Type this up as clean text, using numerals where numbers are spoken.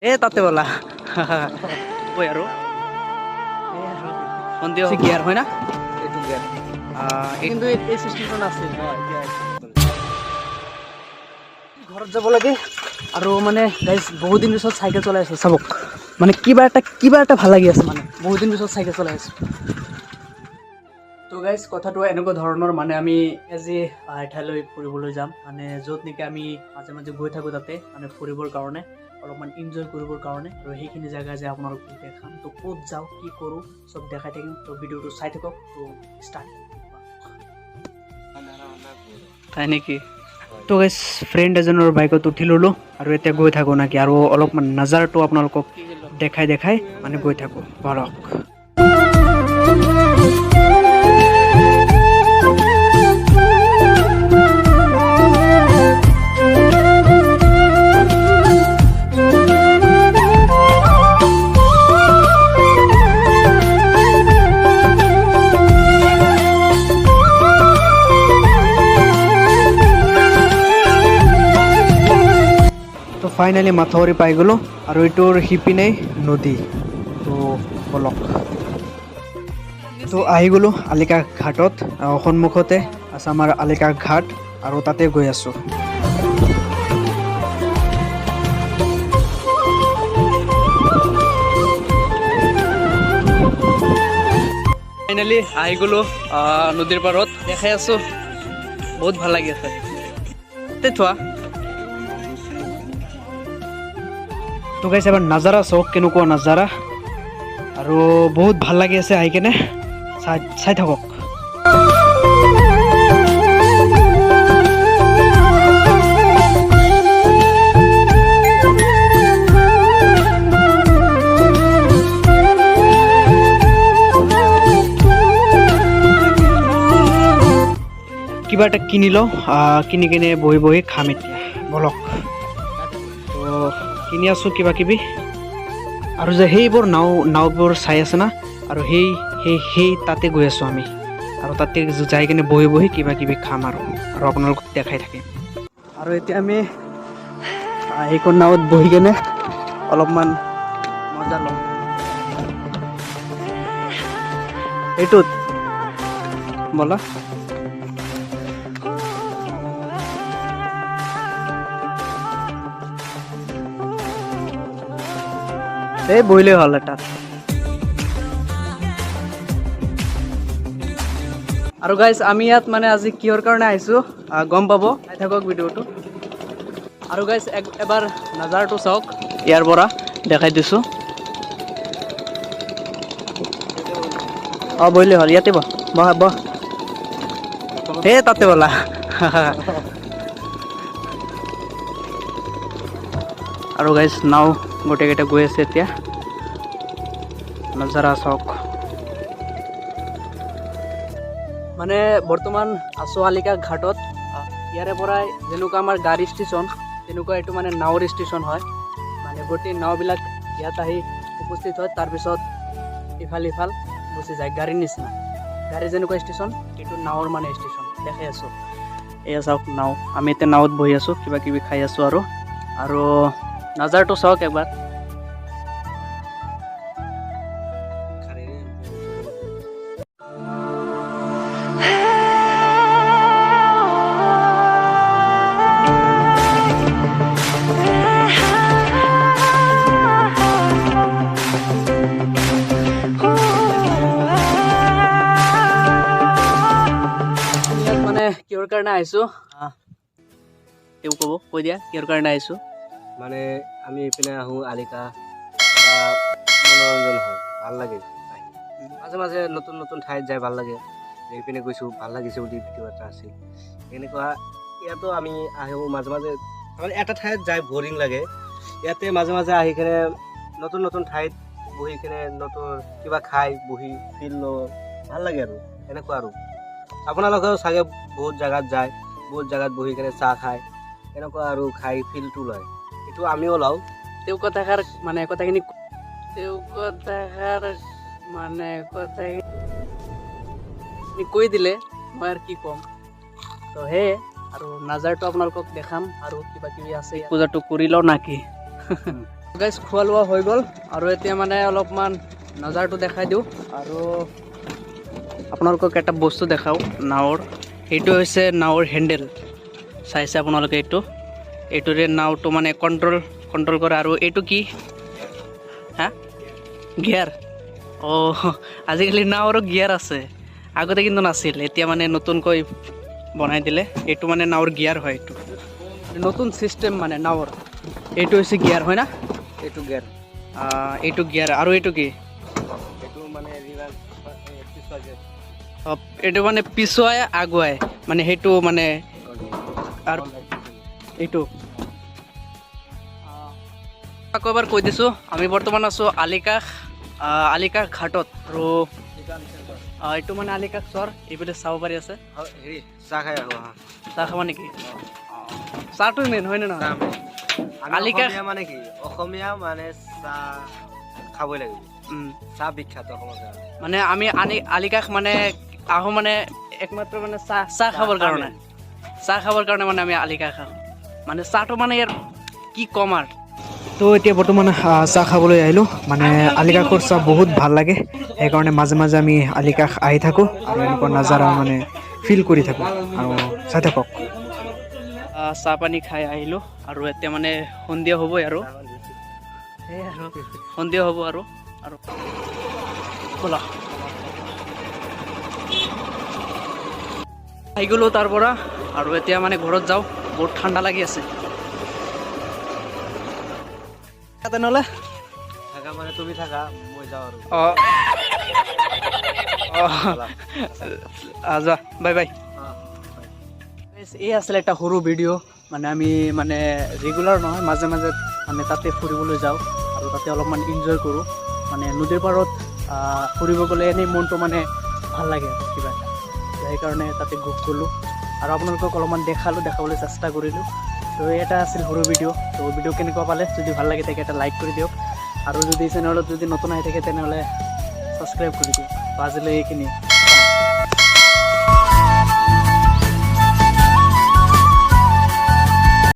তাতে বলা কই আৰু সন্দেহ গিয়াৰ হয় না এইটো গিয়াৰ কিন্তু এই চিষ্টেমটো নাছিল ঘৰত যাব লাগে আৰু মানে গাইজ বহুত দিন পিছত চাইকেল চলাই আছো চাবক মানে কিবা এটা ভাল লাগি আছে মানে বহুত দিন পিছত চাইকেল চলাই আছো তো গাইজ কথাটো এনেকুৱা ধৰণৰ মানে আমি আজি ঠাইলৈ ফুৰিবলৈ যাম মানে য'ত নেকি আমি মাজে মাজে গৈ থাকোঁ তাতে মানে ফুৰিবৰ কাৰণে অলপমান এনজয় কৰিবৰ কাৰণে আৰু সেইখিনি জেগা যে আপোনালোকক দেখাম তো ক'ত যাওঁ কি কৰোঁ চব দেখাই থাকিম তো ভিডিঅ'টো চাই থাকক তো ষ্টাৰ্ট তাই নেকি তো গাইজ ফ্ৰেণ্ড এজনৰ বাইকত উঠি ল'লোঁ আৰু এতিয়া গৈ থাকোঁ নাকি আৰু অলপমান নাজাৰটো আপোনালোকক দেখাই মানে গৈ থাকোঁ বলক তো ফাইনেলি মাথাউৰি পাই গ'লোঁ আৰু এইটোৰ সিপিনে নদী তো বলক তো আহি গ'লোঁ আলিকা ঘাটত সন্মুখতে আছে আমাৰ আলিকা ঘাট আৰু তাতে গৈ আছোঁ ফাইনেলি আহি গ'লোঁ নদীৰ পাৰত দেখাই আছোঁ বহুত ভাল লাগি আছে থোৱা তো গাইছে এবাৰ নাজাৰা চাওক কেনেকুৱা নাজাৰা আৰু বহুত ভাল লাগি আছে আহি কেনে চাই থাকক কিবা এটা কিনি লওঁ কিনি কিনে বহি খাম এতিয়া বলক তো কিনি আছোঁ কিবা কিবি আৰু যে সেইবোৰ নাওবোৰ চাই আছে না আৰু সেই তাতে গৈ আছোঁ আমি আৰু তাতে যাই কিনে বহি কিবা কিবি খাম আৰু আপোনালোকক দেখাই থাকিম আৰু এতিয়া আমি সেইখন নাৱত বহি কেনে অলপমান মজা লওঁ এইটোত বলা এই বহিলেই হ'ল এটা আৰু গাইজ আমি ইয়াত মানে আজি কিহৰ কাৰণে আহিছোঁ গম পাব চাই থাকক ভিডিঅ'টো আৰু গাইজ এবাৰ নাজাৰটো চাওক ইয়াৰ পৰা দেখাই দিছোঁ বহিলেই হ'ল ইয়াতে বহ তাতে বলা আৰু গাইজ নাও গোটেইকেইটা গৈ আছে এতিয়া নাজাৰা চাওক মানে বৰ্তমান আছোঁ আলিকা ঘাটত ইয়াৰে পৰাই যেনেকুৱা আমাৰ গাড়ী ষ্টেচন তেনেকুৱা এইটো মানে নাৱৰ ষ্টেচন হয় মানে গোটেই নাওবিলাক ইয়াত আহি উপস্থিত হয় তাৰপিছত ইফাল গুচি যায় গাড়ীৰ নিচিনা গাড়ী যেনেকুৱা ষ্টেচন এইটো নাৱৰ মানে ষ্টেচন দেখাই আছোঁ এয়া চাওক নাও আমি এতিয়া নাৱত বহি আছোঁ কিবা কিবি খাই আছোঁ আৰু নাজাৰটো চাওক এবাৰ কিহৰ কাৰণে আহিছোঁ তেওঁ কৈ দিয়া কিহৰ কাৰণে আহিছোঁ মানে আমি এইপিনে আহোঁ আলিকা মনোৰঞ্জন হয় ভাল লাগে মাজে মাজে নতুন ঠাইত যাই ভাল লাগে এইপিনে গৈছোঁ ভাল লাগিছে বুলি ভিডিঅ' এটা আছিল এনেকুৱা ইয়াতো আমি আহোঁ মাজে মাজে মানে এটা ঠাইত যাই বৰিং লাগে ইয়াতে মাজে মাজে আহি কিনে নতুন ঠাইত বহি কিনে নতুন কিবা খাই বহি ফিল লওঁ ভাল লাগে আৰু এনেকুৱা আৰু আপোনালোকেও চাগে বহুত জেগাত যায় বহুত জেগাত বহি কিনে চাহ খায় এনেকুৱা আৰু খাই ফিলটো লয় এইটো আমিও লওঁ তেওঁ কথাষাৰ মানে কথাখিনি কৈ দিলে মই আৰু কি ক'ম তো সেয়ে আৰু নাজাৰটো আপোনালোকক দেখাম আৰু কিবা কিবি আছে পূজাটো কৰি লওঁ নাকি গাইজ খোৱা লোৱা হৈ গ'ল আৰু এতিয়া মানে অলপমান নজাৰটো দেখাই দিওঁ আৰু আপোনালোকক এটা বস্তু দেখাওঁ নাৱৰ। এইটো হৈছে নাৱৰ হেণ্ডেল, চাইছে আপোনালোকে এইটোৰে নাওটো মানে কণ্ট্ৰল কৰে। আৰু এইটো কি হা গিয়াৰ। আজিকালি নাৱৰো গিয়াৰ আছে, আগতে কিন্তু নাছিল, এতিয়া মানে নতুনকৈ বনাই দিলে। এইটো মানে নাৱৰ গিয়াৰ হয়, এইটো নতুন চিষ্টেম মানে নাৱৰ। এইটো হৈছে গিয়াৰ হয় না, এইটো গিয়াৰ, এইটো গিয়াৰ। আৰু এইটো কি এইটো মানে এইটো মানে পিছুৱাই আগুৱাই, মানে সেইটো মানে। আৰু এইটো আকৌ এবাৰ কৈ দিছোঁ, আমি বৰ্তমান আছোঁ আলিকাষ ঘাটত। আৰু এইটো মানে আলিকাষ চৰ, এইফালে চাব পাৰি আছে। হেৰি চাহ খাই আহোঁ। চাহ খাবা নেকি? চাহটো মেইন হয় নে নহয়? আলিকাষ মানে কি, অসমীয়া মানে চাহ খাবই লাগিব। চাহ বিখ্যাত অসমৰ কাৰণে। মানে আমি আলিকাষ মানে আহোঁ মানে একমাত্ৰ মানে চাহ খাবৰ কাৰণে। চাহ খাবৰ কাৰণে মানে আমি আলিকাষ খাওঁ, মানে চাহটো মানে ইয়াৰ কি ক'ম আৰু। তো এতিয়া বৰ্তমান চাহ খাবলৈ আহিলোঁ। মানে আলিকাষৰ চাহ বহুত ভাল লাগে, সেইকাৰণে মাজে মাজে আমি আলিকাষ আহি থাকোঁ আৰু এনেকুৱা নাজাৰা মানে ফিল কৰি থাকোঁ। আৰু চাই থাকক। চাহ পানী খাই আহিলোঁ আৰু এতিয়া মানে সন্ধিয়া হ'বই আৰু সেয়াই আৰু সন্ধিয়া হ'ব আৰু ব'লা আহি গ'লোঁ তাৰ পৰা। আৰু এতিয়া মানে ঘৰত যাওঁ, বহুত ঠাণ্ডা লাগি আছে। তেনেহ'লে থাকা মানে তুমি থাকা, মই যাওঁ আৰু। যোৱা, বাই বাই। এই আছিলে এটা সৰু ভিডিঅ', মানে আমি মানে ৰেগুলাৰ নহয়, মাজে মাজে মানে তাতে ফুৰিবলৈ যাওঁ আৰু তাতে অলপমান এনজয় কৰোঁ। মানে নদীৰ পাৰত ফুৰিব গ'লে এনেই মনটো মানে ভাল লাগে আৰু কিবা এটা, সেইকাৰণে তাতে গ'লোঁ আৰু আপোনালোকক অলপমান দেখাবলৈ চেষ্টা কৰিলোঁ। তো এটা আছিল সৰু ভিডিঅ'। তো ভিডিঅ' কেনেকুৱা পালে, যদি ভাল লাগে তাকে এটা লাইক কৰি দিয়ক, আৰু যদি চেনেলত যদি নতুন আহি থাকে তেনেহ'লে ছাবস্ক্ৰাইব কৰি দিয়ক। আজিলৈ এইখিনি।